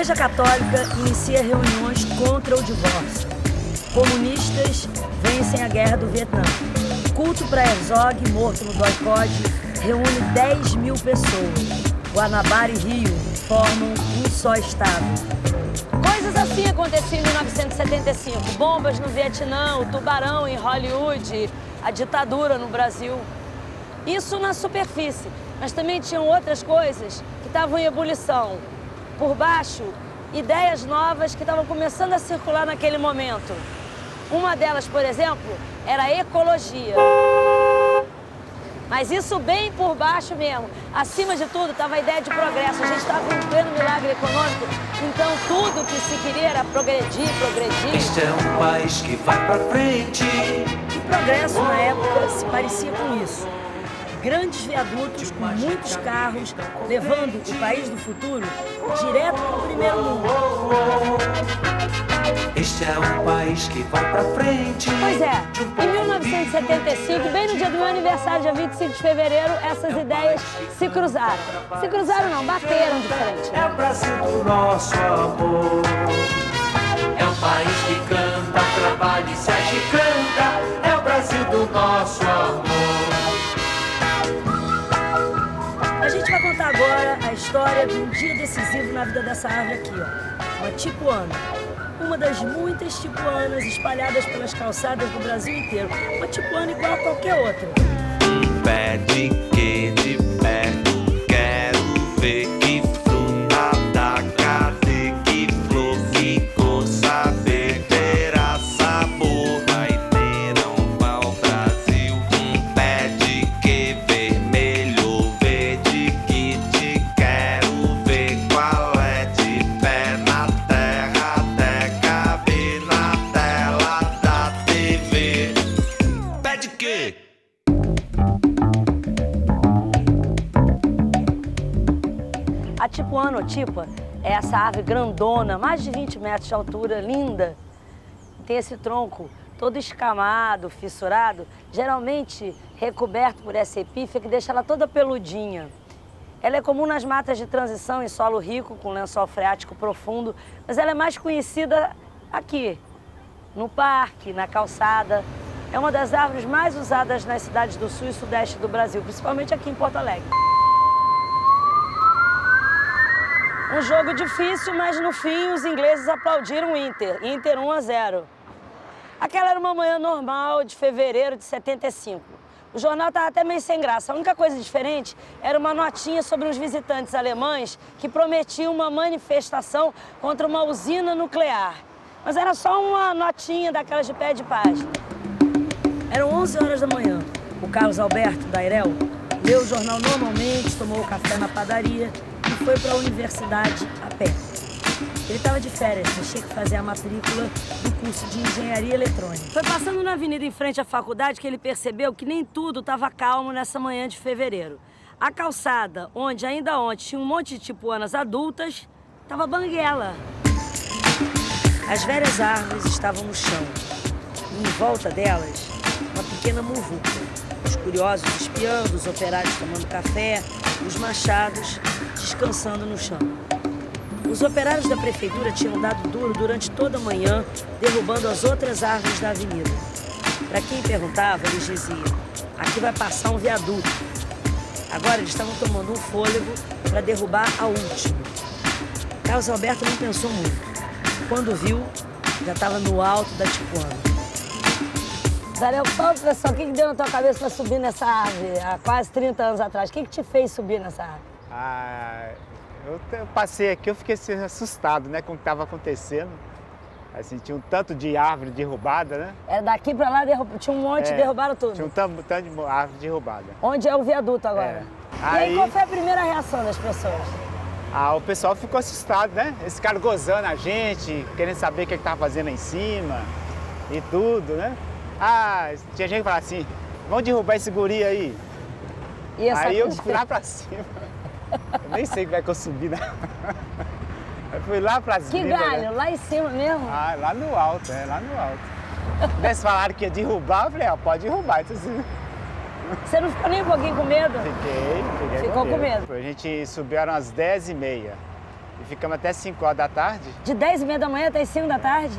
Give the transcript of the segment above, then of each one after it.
Igreja Católica inicia reuniões contra o divórcio. Comunistas vencem a guerra do Vietnã. Culto para Herzog, morto no boicote, reúne 10 mil pessoas. Guanabara e Rio formam um só estado. Coisas assim aconteciam em 1975. Bombas no Vietnã, o tubarão em Hollywood, a ditadura no Brasil. Isso na superfície, mas também tinham outras coisas que estavam em ebulição. Por baixo, ideias novas que estavam começando a circular naquele momento. Uma delas, por exemplo, era a ecologia. Mas isso bem por baixo mesmo. Acima de tudo, estava a ideia de progresso. A gente estava em pleno milagre econômico, então tudo que se queria era progredir, progredir. Este é um país que vai pra frente. O progresso, na época, se parecia com isso. Grandes viadutos com muitos carros, levando o país do futuro direto para o primeiro mundo. Este é um país que vai pra frente. Pois é, em 1975, bem no dia do meu aniversário, dia 25 de fevereiro, essas ideias se cruzaram. Se cruzaram não, bateram de frente. É o Brasil do nosso amor. É um país que canta, trabalha e se agiganta. É o Brasil do nosso amor. A gente vai contar agora a história de um dia decisivo na vida dessa árvore aqui, ó. Uma tipuana. Uma das muitas tipuanas espalhadas pelas calçadas do Brasil inteiro. Uma tipuana igual a qualquer outra. Pé de que de perto, quero ver que fruta da cadê, que flor, que cor, saber, terá sabor. Vai ter um pau Brasil, pé de que vermelho, verde que te quero ver qual é de pé na terra, até caber na tela da TV. Pé de quê? A tipuana ou tipa é essa árvore grandona, mais de 20 metros de altura, linda. Tem esse tronco todo escamado, fissurado, geralmente recoberto por essa epífia que deixa ela toda peludinha. Ela é comum nas matas de transição em solo rico, com lençol freático profundo, mas ela é mais conhecida aqui, no parque, na calçada. É uma das árvores mais usadas nas cidades do sul e sudeste do Brasil, principalmente aqui em Porto Alegre. Um jogo difícil, mas no fim os ingleses aplaudiram o Inter. Inter 1-0. Aquela era uma manhã normal de fevereiro de 75. O jornal estava até meio sem graça. A única coisa diferente era uma notinha sobre uns visitantes alemães que prometiam uma manifestação contra uma usina nuclear. Mas era só uma notinha daquelas de pé de página. Eram 11 horas da manhã. O Carlos Alberto, da Airel, leu o jornal normalmente, tomou café na padaria e foi para a universidade a pé. Ele estava de férias, mas tinha que fazer a matrícula do curso de engenharia eletrônica. Foi passando na avenida em frente à faculdade que ele percebeu que nem tudo estava calmo nessa manhã de fevereiro. A calçada, onde ainda ontem tinha um monte de tipuanas adultas, estava banguela. As velhas árvores estavam no chão e em volta delas, uma pequena muvuca. Os curiosos espiando, os operários tomando café, os machados descansando no chão. Os operários da prefeitura tinham dado duro durante toda a manhã, derrubando as outras árvores da avenida. Para quem perguntava, eles diziam, aqui vai passar um viaduto. Agora eles estavam tomando um fôlego para derrubar a última. Carlos Alberto não pensou muito. Quando viu, já estava no alto da tipuana. Zarel, fala, professor, o que deu na tua cabeça para subir nessa árvore há quase 30 anos atrás? O que te fez subir nessa árvore? Eu passei aqui, eu fiquei assustado, né, com o que estava acontecendo. Assim, tinha um tanto de árvore derrubada, né? É daqui para lá, tinha um monte, derrubaram tudo. Tinha um tanto de árvore derrubada. Onde é o viaduto agora? E aí, qual foi a primeira reação das pessoas? O pessoal ficou assustado, né? Esse cara gozando a gente, querendo saber o que estava fazendo lá em cima e tudo, né? Tinha gente que falava assim, vamos derrubar esse guri aí. Aí eu fui lá pra cima. Eu nem sei como é que eu subi, né? Eu fui lá pra cima. Que galho, né? Lá em cima mesmo? Lá no alto, lá no alto. Eles falaram que ia derrubar, eu falei, pode derrubar. Então, assim... Você não ficou nem um pouquinho com medo? Fiquei Ficou com medo. A gente subiu às 10h30. E ficamos até 5 horas da tarde. De 10h30 da manhã até as 5 da tarde?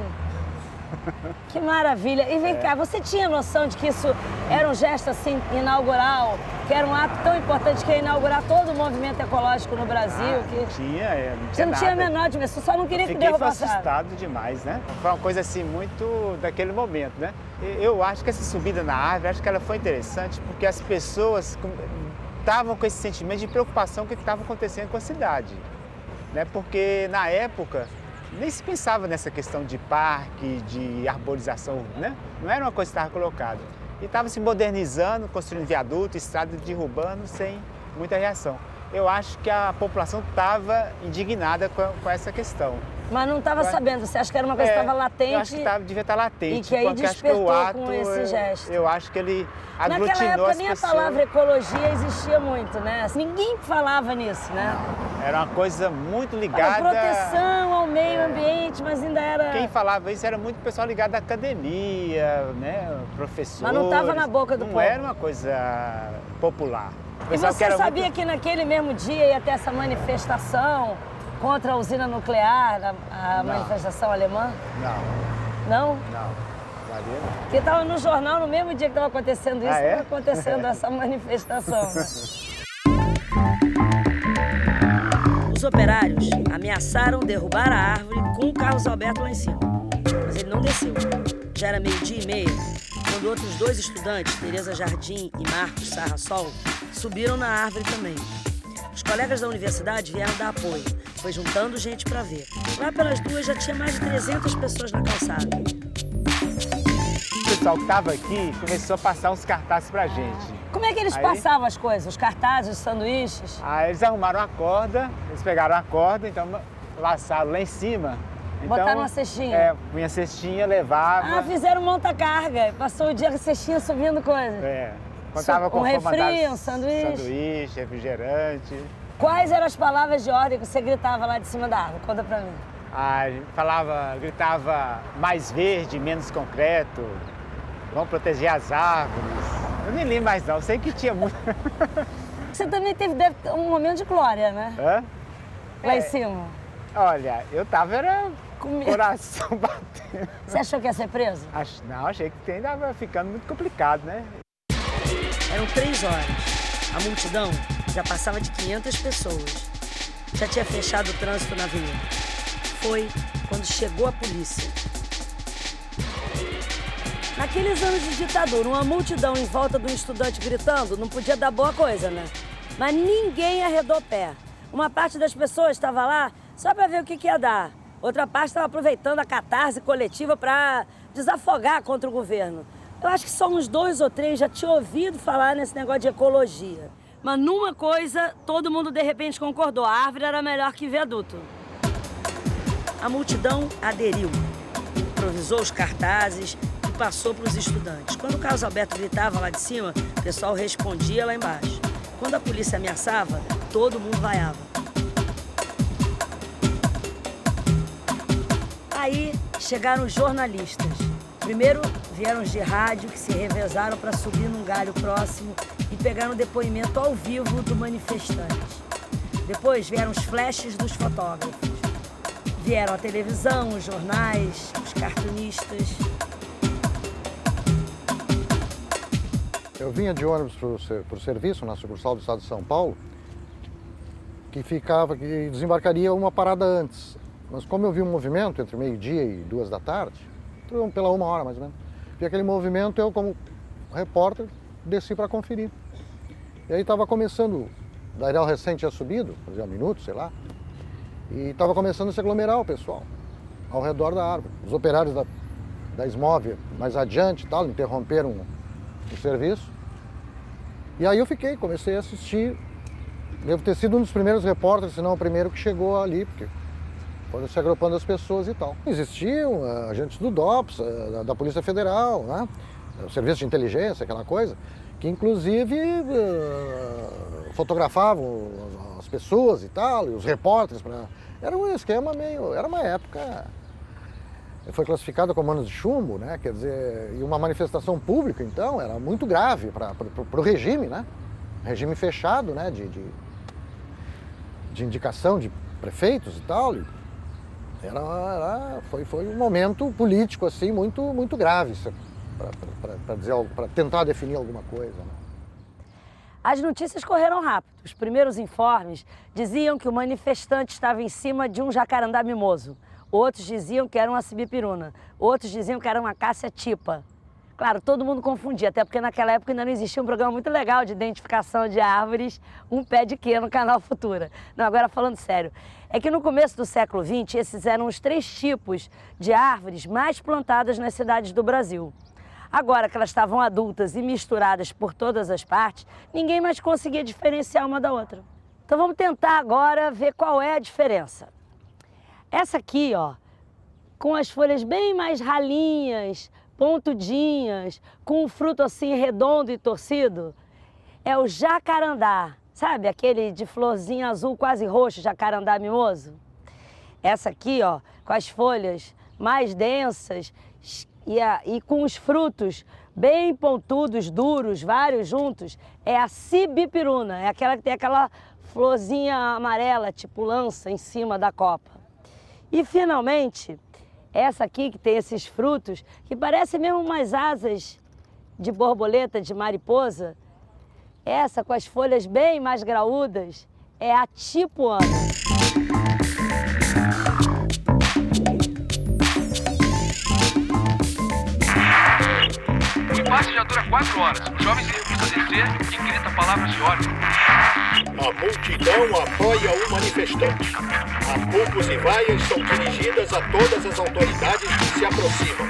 Que maravilha. E vem cá, você tinha noção de que isso era um gesto assim inaugural, que era um ato tão importante que ia inaugurar todo o movimento ecológico no Brasil? Tinha, não Você tinha não tinha a nada. menor dimensão, só não queria que Fiquei derrubasse. assustado demais, né? Foi uma coisa assim muito daquele momento, né? Eu acho que essa subida na árvore, acho que ela foi interessante porque as pessoas estavam com esse sentimento de preocupação com o que estava acontecendo com a cidade, né? Porque na época nem se pensava nessa questão de parque, de arborização, né? Não era uma coisa que estava colocada. E estava se modernizando, construindo viaduto, estrada, derrubando sem muita reação. Eu acho que a população estava indignada com essa questão. Mas não estava sabendo, você acha que era uma coisa que estava latente? Eu acho que devia estar latente. E que aí porque despertou acho que o ato, com esse gesto. Eu acho que ele aglutinou Naquela época as nem a pessoas. palavra ecologia existia muito, né? Ninguém falava nisso, né? Era uma coisa muito ligada... Proteção ao meio ambiente, mas ainda era... Quem falava isso era muito pessoal ligado à academia, né? Professores. Mas não estava na boca do povo. Não era uma coisa popular. E você sabia que naquele mesmo dia ia ter essa manifestação contra a usina nuclear, a manifestação alemã? Não. Não? Não. Valeu. Porque estava no jornal no mesmo dia que estava acontecendo isso, estava acontecendo essa manifestação. Os operários ameaçaram derrubar a árvore com o Carlos Alberto lá em cima, mas ele não desceu. Já era 12h30, quando outros 2 estudantes, Tereza Jardim e Marcos Sarrasol, subiram na árvore também. Os colegas da universidade vieram dar apoio, foi juntando gente para ver. Lá pelas 2 já tinha mais de 300 pessoas na calçada. O pessoal que estava aqui começou a passar uns cartazes pra gente. Como é que eles passavam as coisas? Os cartazes, os sanduíches? Aí eles arrumaram a corda, eles pegaram a corda, então laçaram lá em cima. Então, botaram uma cestinha? É, minha cestinha levava. Ah, fizeram monta-carga. Passou o dia com a cestinha subindo coisas. É. Contava com refri, um sanduíche. Sanduíche, refrigerante. Quais eram as palavras de ordem que você gritava lá de cima da árvore? Conta pra mim. A gente gritava mais verde, menos concreto. Vamos proteger as árvores. Eu nem lembro mais não, sei que tinha muito. Você também deve ter um momento de glória, né? Hã? Lá em cima. Olha, eu tava com o coração batendo. Você achou que ia ser preso? Não, achei que estava ficando muito complicado, né? Eram 3 horas. A multidão já passava de 500 pessoas. Já tinha fechado o trânsito na avenida. Foi quando chegou a polícia. Naqueles anos de ditadura, uma multidão em volta de um estudante gritando não podia dar boa coisa, né? Mas ninguém arredou pé. Uma parte das pessoas estava lá só para ver o que ia dar. Outra parte estava aproveitando a catarse coletiva para desafogar contra o governo. Eu acho que só uns 2 ou 3 já tinham ouvido falar nesse negócio de ecologia. Mas numa coisa, todo mundo de repente concordou. A árvore era melhor que viaduto. A multidão aderiu, improvisou os cartazes e passou para os estudantes. Quando o Carlos Alberto gritava lá de cima, o pessoal respondia lá embaixo. Quando a polícia ameaçava, todo mundo vaiava. Aí chegaram os jornalistas. Primeiro vieram os de rádio que se revezaram para subir num galho próximo e pegaram o depoimento ao vivo do manifestante. Depois vieram os flashes dos fotógrafos. Vieram a televisão, os jornais, os cartunistas. Eu vinha de ônibus para o serviço na sucursal do estado de São Paulo, que desembarcaria uma parada antes. Mas como eu vi um movimento entre 12h e 2 da tarde, pela 1 hora mais ou menos, vi aquele movimento, eu como repórter desci para conferir. E aí estava começando, o Dairel recente tinha subido, fazia 1 minuto, sei lá, e estava começando a se aglomerar o pessoal ao redor da árvore. Os operários da Esmóvia mais adiante e tal, interromperam o serviço. E aí eu comecei a assistir. Devo ter sido um dos primeiros repórteres, se não o primeiro que chegou ali, porque foram se agrupando as pessoas e tal. Existiam agentes do DOPS, da Polícia Federal, né? O Serviço de Inteligência, aquela coisa, que inclusive fotografavam as pessoas e tal, e os repórteres. Era um esquema meio... Era uma época... Foi classificada como anos de chumbo, né? Quer dizer, e uma manifestação pública, então, era muito grave para o regime, né? Regime fechado, né? De indicação de prefeitos e tal. Foi um momento político assim muito grave para dizer algo, para tentar definir alguma coisa. Né? As notícias correram rápido. Os primeiros informes diziam que o manifestante estava em cima de um jacarandá mimoso. Outros diziam que era uma sibipiruna. Outros diziam que era uma cássia-tipa. Claro, todo mundo confundia, até porque naquela época ainda não existia um programa muito legal de identificação de árvores, Um Pé de Quê, no canal Futura. Não, agora falando sério, é que no começo do século XX, esses eram os 3 tipos de árvores mais plantadas nas cidades do Brasil. Agora que elas estavam adultas e misturadas por todas as partes, ninguém mais conseguia diferenciar uma da outra. Então vamos tentar agora ver qual é a diferença. Essa aqui, ó, com as folhas bem mais ralinhas, pontudinhas, com um fruto assim redondo e torcido, é o jacarandá. Sabe aquele de florzinha azul quase roxo, jacarandá mimoso? Essa aqui, ó, com as folhas mais densas e com os frutos bem pontudos, duros, vários juntos, é a sibipiruna, é aquela que tem aquela florzinha amarela, tipo lança, em cima da copa. E, finalmente, essa aqui que tem esses frutos, que parecem mesmo umas asas de borboleta, de mariposa, essa com as folhas bem mais graúdas, é a tipuana. O embate já dura 4 horas. O jovem se recusa a descer e grita palavras de ordem. A multidão apoia o manifestante. Apupos e vaias são dirigidas a todas as autoridades que se aproximam.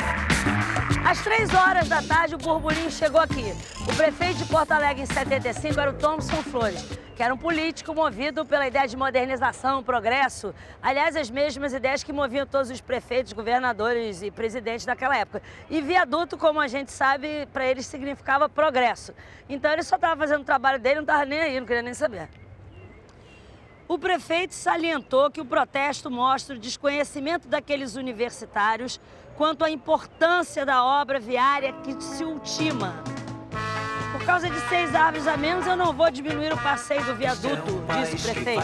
Às 3 horas da tarde, o burburinho chegou aqui. O prefeito de Porto Alegre, em 75, era o Thomson Flores, que era um político movido pela ideia de modernização, progresso. Aliás, as mesmas ideias que moviam todos os prefeitos, governadores e presidentes daquela época. E viaduto, como a gente sabe, para eles significava progresso. Então ele só estava fazendo o trabalho dele, não estava nem aí, não queria nem saber. O prefeito salientou que o protesto mostra o desconhecimento daqueles universitários quanto à importância da obra viária que se ultima. Por causa de 6 árvores a menos, eu não vou diminuir o passeio do viaduto, disse o prefeito.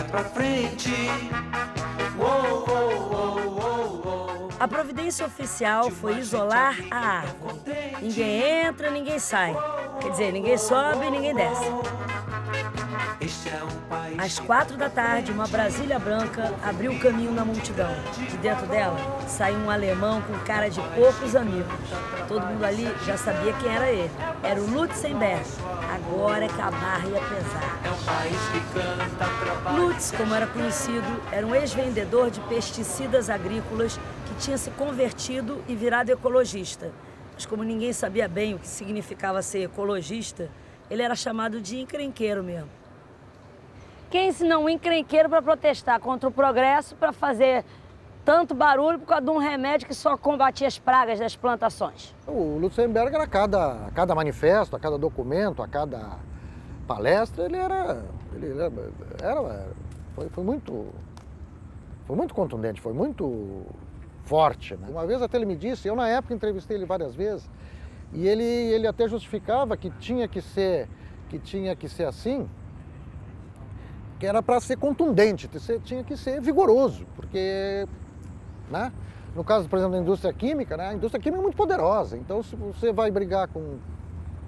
A providência oficial foi isolar a árvore. Ninguém entra, ninguém sai. Quer dizer, ninguém sobe, ninguém desce. Às 4 da tarde, uma Brasília branca abriu o caminho na multidão. De dentro dela, saiu um alemão com cara de poucos amigos. Todo mundo ali já sabia quem era ele. Era o Lutzenberg. Agora que a barra ia pesar. Lutz, como era conhecido, era um ex-vendedor de pesticidas agrícolas que tinha se convertido e virado ecologista. Mas como ninguém sabia bem o que significava ser ecologista, ele era chamado de encrenqueiro mesmo. Quem se não encrenqueiro para protestar contra o progresso, para fazer tanto barulho por causa de um remédio que só combatia as pragas das plantações? O Lutzenberg, era a cada manifesto, a cada documento, a cada palestra, foi muito contundente, foi muito forte. Né? Uma vez até ele me disse, eu na época entrevistei ele várias vezes, e ele até justificava que tinha que ser assim, que era para ser contundente, tinha que ser vigoroso, porque, né? No caso, por exemplo, da indústria química, né? A indústria química é muito poderosa, então se você vai brigar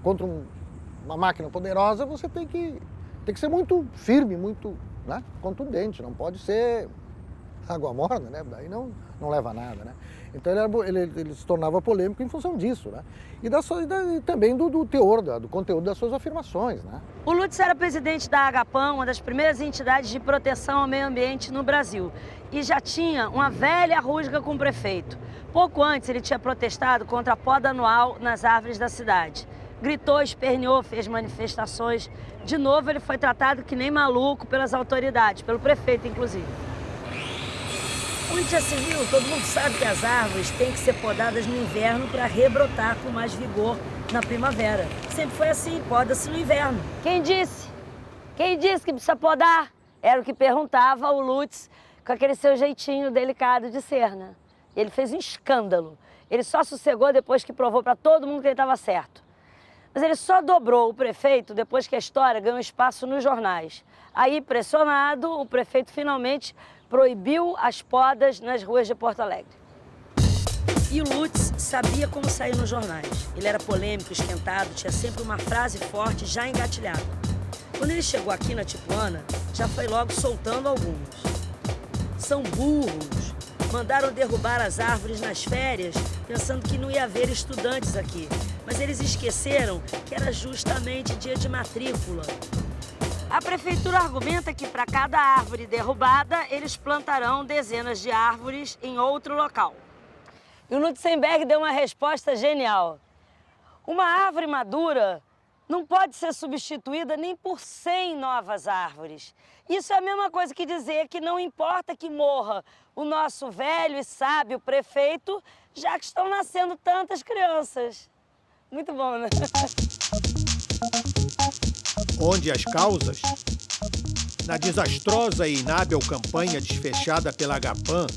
contra uma máquina poderosa, você tem que ser muito firme, muito, né? Contundente, não pode ser água morna, né? Daí não leva a nada, né? Então ele se tornava polêmico em função disso, né? E também do teor, do conteúdo das suas afirmações, né? O Lutz era presidente da Agapan, uma das primeiras entidades de proteção ao meio ambiente no Brasil, e já tinha uma velha rusga com o prefeito. Pouco antes ele tinha protestado contra a poda anual nas árvores da cidade. Gritou, esperneou, fez manifestações. De novo ele foi tratado que nem maluco pelas autoridades, pelo prefeito inclusive. Onde já se viu, todo mundo sabe que as árvores têm que ser podadas no inverno para rebrotar com mais vigor na primavera. Sempre foi assim, poda-se no inverno. Quem disse? Quem disse que precisa podar? Era o que perguntava o Lutz, com aquele seu jeitinho delicado de ser, né? Ele fez um escândalo. Ele só sossegou depois que provou para todo mundo que ele estava certo. Mas ele só dobrou o prefeito depois que a história ganhou espaço nos jornais. Aí, pressionado, o prefeito finalmente proibiu as podas nas ruas de Porto Alegre. E o Lutz sabia como sair nos jornais. Ele era polêmico, esquentado, tinha sempre uma frase forte já engatilhada. Quando ele chegou aqui na Tipuana, já foi logo soltando alguns. São burros. Mandaram derrubar as árvores nas férias, pensando que não ia haver estudantes aqui. Mas eles esqueceram que era justamente dia de matrícula. A prefeitura argumenta que para cada árvore derrubada, eles plantarão dezenas de árvores em outro local. E o Lutzenberg deu uma resposta genial. Uma árvore madura não pode ser substituída nem por 100 novas árvores. Isso é a mesma coisa que dizer que não importa que morra o nosso velho e sábio prefeito, já que estão nascendo tantas crianças. Muito bom, né? Onde as causas? Na desastrosa e inábil campanha desfechada pela Agapam,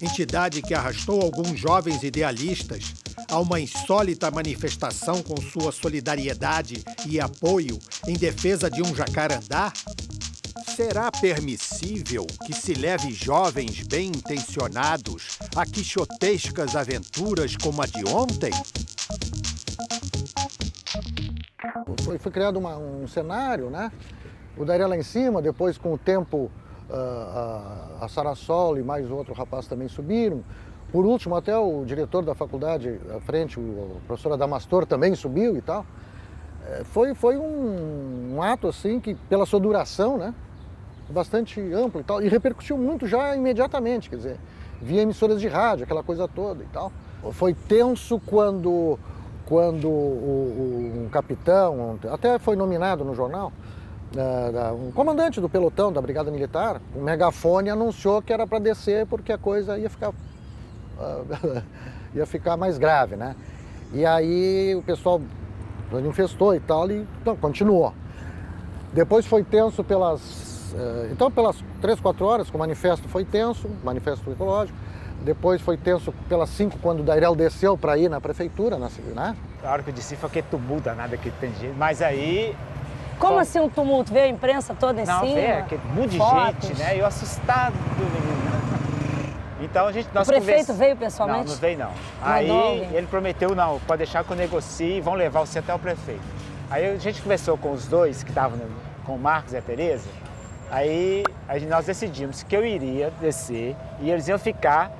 entidade que arrastou alguns jovens idealistas a uma insólita manifestação com sua solidariedade e apoio em defesa de um jacarandá? Será permissível que se leve jovens bem-intencionados a quixotescas aventuras como a de ontem? Foi criado um cenário, né? O Dairel lá em cima, depois com o tempo a Sarassol e mais outro rapaz também subiram. Por último, até o diretor da faculdade à frente, o professor Adamastor, também subiu e tal. Foi um ato, assim, que pela sua duração, né? Bastante amplo e tal, e repercutiu muito já imediatamente, quer dizer, via emissoras de rádio, aquela coisa toda e tal. Foi tenso quando um capitão, até foi nominado no jornal, um comandante do pelotão da Brigada Militar, um megafone anunciou que era para descer porque a coisa ia ficar mais grave, né? E aí o pessoal manifestou e tal, e então, continuou. Depois foi tenso pelas 3, 4 horas que o manifesto foi tenso, manifesto ecológico. Depois foi tenso pelas 5, quando o Dairel desceu para ir na prefeitura, né? A hora que eu desci foi aquele tumulto danado que tem gente. Mas aí... Como assim um tumulto? Veio a imprensa toda em cima? Não, veio aquele monte de fotos. gente, né? Eu assustado, menino. Então nós o prefeito veio pessoalmente? Não veio não. Aí ele prometeu, não, pode deixar que eu negocie e vão levar você até o prefeito. Aí a gente conversou com os dois que estavam, com o Marcos e a Tereza. Aí nós decidimos que eu iria descer e eles iam ficar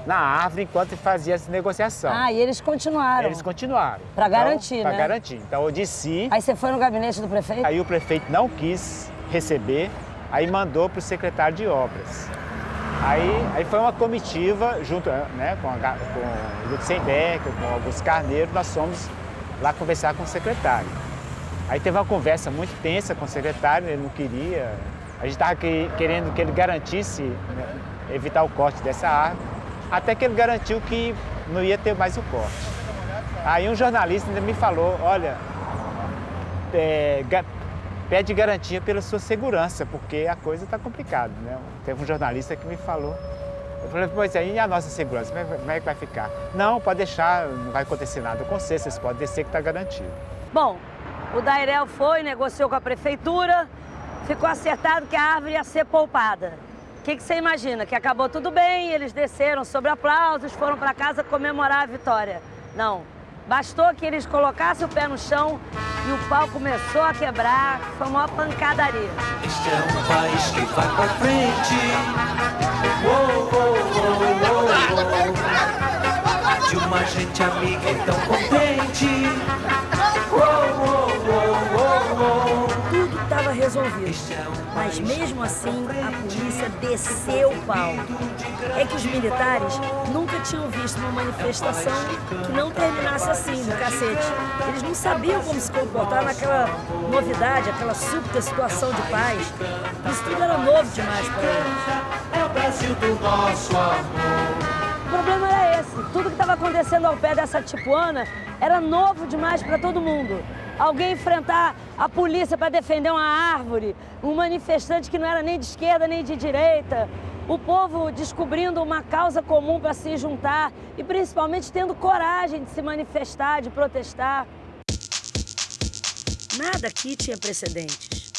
na árvore enquanto fazia essa negociação. Ah, e eles continuaram? Eles continuaram. Para garantir, né? Para garantir. Então eu desci. Aí você foi no gabinete do prefeito? Aí o prefeito não quis receber, aí mandou para o secretário de obras. Aí foi uma comitiva junto, né, com o Lutzenberg, com o Augusto Carneiro, nós fomos lá conversar com o secretário. Aí teve uma conversa muito tensa com o secretário, ele não queria. A gente estava querendo que ele garantisse, né, evitar o corte dessa árvore, até que ele garantiu que não ia ter mais o corte. Aí um jornalista ainda me falou, olha, pede garantia pela sua segurança, porque a coisa está complicada, né? Teve um jornalista que me falou. Eu falei, pois aí, e a nossa segurança, como é que vai ficar? Não, pode deixar, não vai acontecer nada com vocês podem descer que está garantido. Bom, o Dairel foi, negociou com a prefeitura, ficou acertado que a árvore ia ser poupada. O que você imagina? Que acabou tudo bem, eles desceram sobre aplausos, foram para casa comemorar a vitória. Não. Bastou que eles colocassem o pé no chão e o pau começou a quebrar, foi uma pancadaria. Este é um país que vai pra frente. Oh, oh, oh, oh, oh. De uma gente amiga e tão contente. Oh, oh, oh, oh, oh. Tudo estava resolvido, mas mesmo assim a polícia desceu o pau. É que os militares nunca tinham visto uma manifestação que não terminasse assim, no cacete. Eles não sabiam como se comportar naquela novidade, aquela súbita situação de paz. Isso tudo era novo demais para eles. É o Brasil do nosso amor. O problema era esse. Tudo que estava acontecendo ao pé dessa Tipuana era novo demais para todo mundo. Alguém enfrentar a polícia para defender uma árvore, um manifestante que não era nem de esquerda nem de direita, o povo descobrindo uma causa comum para se juntar e principalmente tendo coragem de se manifestar, de protestar. Nada aqui tinha precedentes.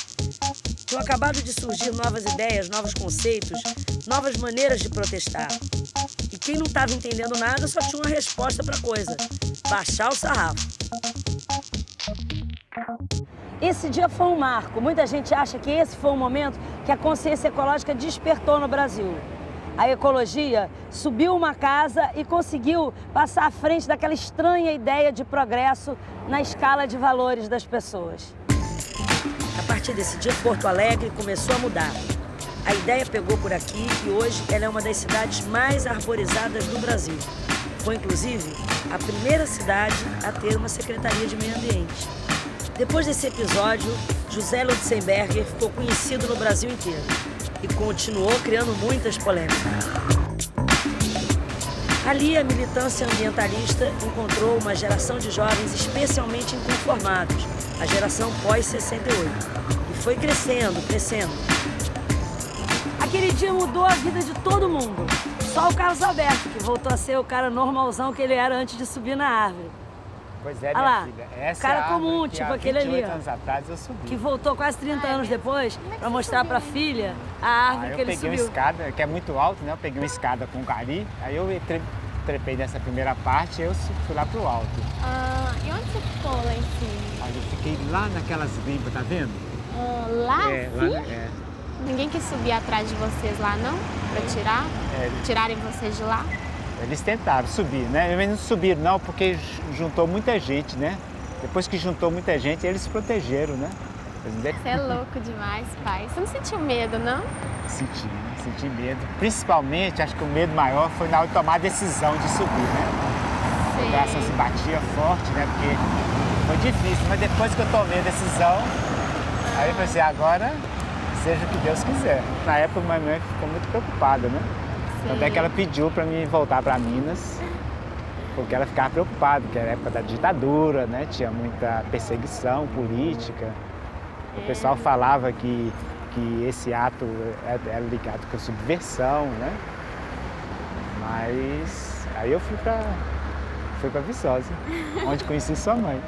Tinham acabado de surgir novas ideias, novos conceitos, novas maneiras de protestar. E quem não estava entendendo nada só tinha uma resposta para a coisa: baixar o sarrafo. Esse dia foi um marco. Muita gente acha que esse foi o momento que a consciência ecológica despertou no Brasil. A ecologia subiu uma casa e conseguiu passar à frente daquela estranha ideia de progresso na escala de valores das pessoas. A partir desse dia, Porto Alegre começou a mudar. A ideia pegou por aqui e hoje ela é uma das cidades mais arborizadas do Brasil. Foi, inclusive, a primeira cidade a ter uma Secretaria de Meio Ambiente. Depois desse episódio, José Lutzenberger ficou conhecido no Brasil inteiro e continuou criando muitas polêmicas. Ali, a militância ambientalista encontrou uma geração de jovens especialmente inconformados, a geração pós-68, e foi crescendo. Aquele dia mudou a vida de todo mundo. Só o Carlos Alberto, que voltou a ser o cara normalzão que ele era antes de subir na árvore. Pois é, Olha minha lá, filha. Essa cara é a árvore comum, que tipo há aquele ali, 28 ó. anos atrás eu subi. Que voltou quase 30 anos depois para mostrar para a filha a árvore que ele Eu peguei uma subiu. escada, que é muito alto, né? Eu peguei uma escada com gari, aí eu trepei nessa primeira parte e eu fui lá pro alto. Ah, e onde você ficou lá em cima? Aí eu fiquei lá naquelas limpas, tá vendo? Lá? Lá, Ninguém quis subir atrás de vocês lá, não? Pra tirar? Tirarem vocês de lá? Eles tentaram subir, né? Eles não subiram não, porque juntou muita gente, né? Depois que juntou muita gente, eles se protegeram, né? Você é louco demais, pai. Você não sentiu medo, não? Senti medo. Principalmente, acho que o medo maior foi na hora de tomar a decisão de subir, né? O coração se batia forte, né? Porque foi difícil, mas depois que eu tomei a decisão, aí eu falei assim, agora seja o que Deus quiser. Na época, minha mãe ficou muito preocupada, né? Até que ela pediu para mim voltar para Minas, porque ela ficava preocupada, porque era a época da ditadura, né? Tinha muita perseguição política. O pessoal falava que esse ato era ligado com a subversão, né? Mas aí eu fui para Viçosa, onde conheci sua mãe.